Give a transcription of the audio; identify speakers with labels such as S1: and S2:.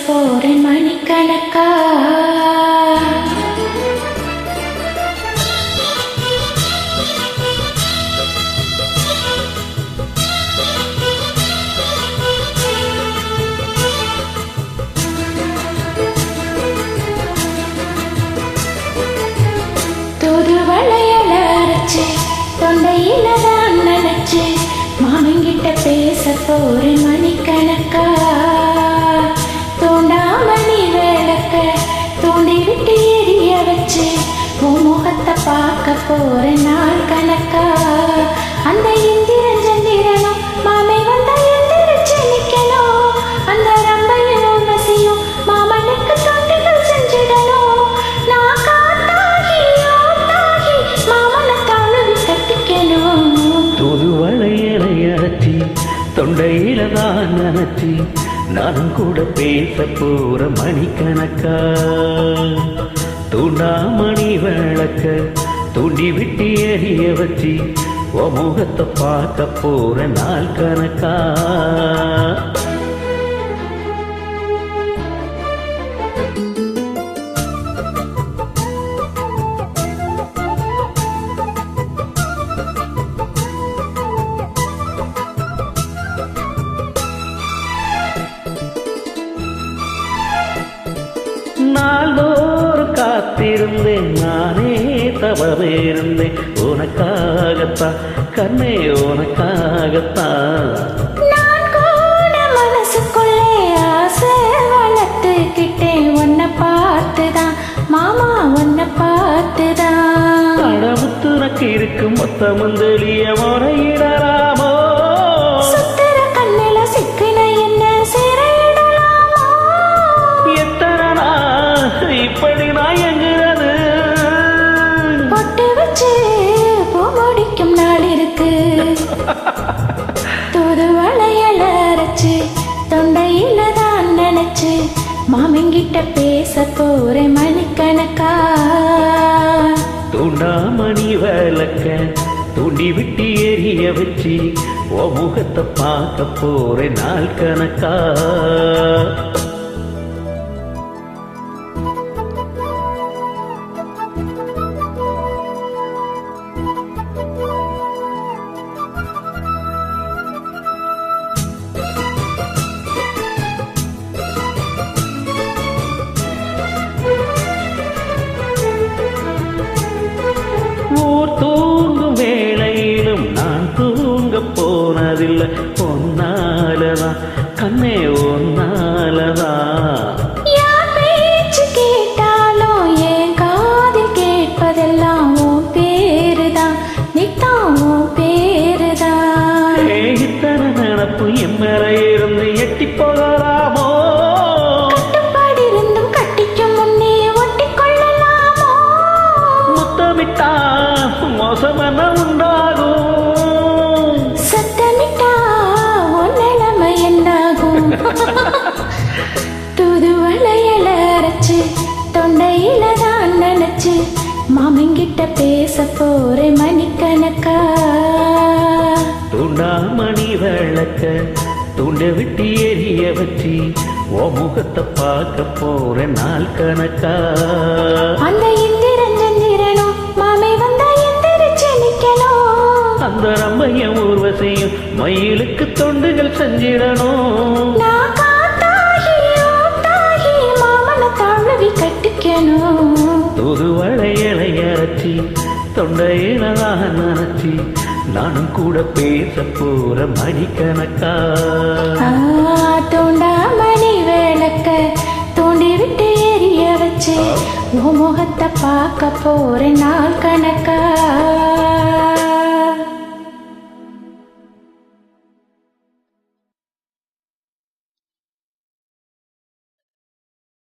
S1: போறேன் மணிக்கணக்கா. தொடுவளையல அரைச்சு தொண்டையில தான் நினைச்சு மாமங்கிட்ட பேச போறேன் மணிக்கணக்கா. தூண்டாமணி விளக்க தூண்டி விட்டு எரிய வச்சு உன் முகத்தை பார்க்க போறேன் நாள் கணக்கா. அந்த இந்திரன் சந்திரனும் மாமை வந்தா எந்திரிச்சு நிக்கணும். அந்த ரம்பையும் உர்வசியும் மாமனுக்கு தொண்டுகள் செஞ்சிடணும். நான் காத்தாகி ஆத்தாகி மாமனை தழுவி கட்டிக்கணும்.
S2: தொடுவளையலை அரைச்சி தொண்டையில தான் நினைச்சி நானும் கூட பேச போற மணிக்கணக்கா. தூண்டாமணி விளக்க தூண்டி விட்டு எரிய வச்சு உன் முகத்தை பார்க்க போற நாள் கணக்கா. நாளோர் காத்திருந்தேன் நானே தவறிருந்தேன் உனக்காகத்தான் கண்ணே உனக்காகத்தான்.
S1: நான் கூட மனசுக்குள்ளே ஆசை வளர்த்துக்கிட்டேன் உன்னை பார்த்துதான் மாமா உன்னை பார்த்துதான்.
S2: கடவுத்துனக்கு இருக்கும் மொத்த முந்தலிய முறையிடலாமோ
S1: சுத்திர கண்ணில சிக்கின என்ன சிறையிடலாமோ.
S2: எத்தனை நாள் இப்படி நாயங்குறது
S1: பொட்டு வச்சு பூ முடிக்கும் நாள் இருக்கு. தொடுவளையல அரைச்சு தொண்டையில தான் நினைச்சு மாமங்கிட்ட பேச போறேன் மணிக்கணக்கா.
S2: தூண்டாமணி விளக்க தூண்டி விட்டு எரிய வச்சு உன் முகத்தை பார்க்க போற நாள் கணக்கா. ஊர் தூங்கும் வேளையிலும் நான் தூங்க போனதில்லை ஒன்னாலதான் கண்ணே ஒன்னாலதான்.
S1: யார் பேச்சு கேட்டாலும் என் காதில் கேட்பதெல்லாம் உன் பேருதான் நித்தம் உன் பேருதான்.
S2: இத்தனை நினப்பு என் மேல இருந்து எட்டி போகலாமோ
S1: கட்டுப்பாடு இருந்தும் கட்டிக்கும் முன்னே ஒட்டிக் கொள்ளலாமோ.
S2: முத்தமிட்டா மோசம் என்ன உண்டாகும்
S1: சத்தமிட்டா உன் நிலைமை என்னாகும். துதுவளையல அரைச்சு தொண்டையில தான் நினைச்சு மாமங்கிட்ட பேச போறேன் மணிக்கணக்கா.
S2: தூண்டாமணி விளக்க தூண்ட விட்டு எரிய வச்சு உன் முகத்தை பார்க்க போற நாள் கணக்கா.
S1: அந்த இந்திரன் சந்திரனும் மாமை வந்தா எந்திரிச்சு நிக்கணும்.
S2: அந்த ரம்பையும் ஊர்வசியும் மயிலுக்கு தொண்டுகள் செஞ்சிடணும்.
S1: நான் காத்தாகி ஆத்தாகி மாமனை தழுவி கட்டிக்கணும்.
S2: தொடுவளையலை அரைச்சி தொண்டையிலதாக நினைச்சி நானும் கூட பேச போற மணிக்கணக்கா.
S1: தூண்டாமணி விளக்க தூண்டி விட்டு எரிய வச்சு உன் முகத்தை பார்க்க போறேன் நாள் கணக்கா.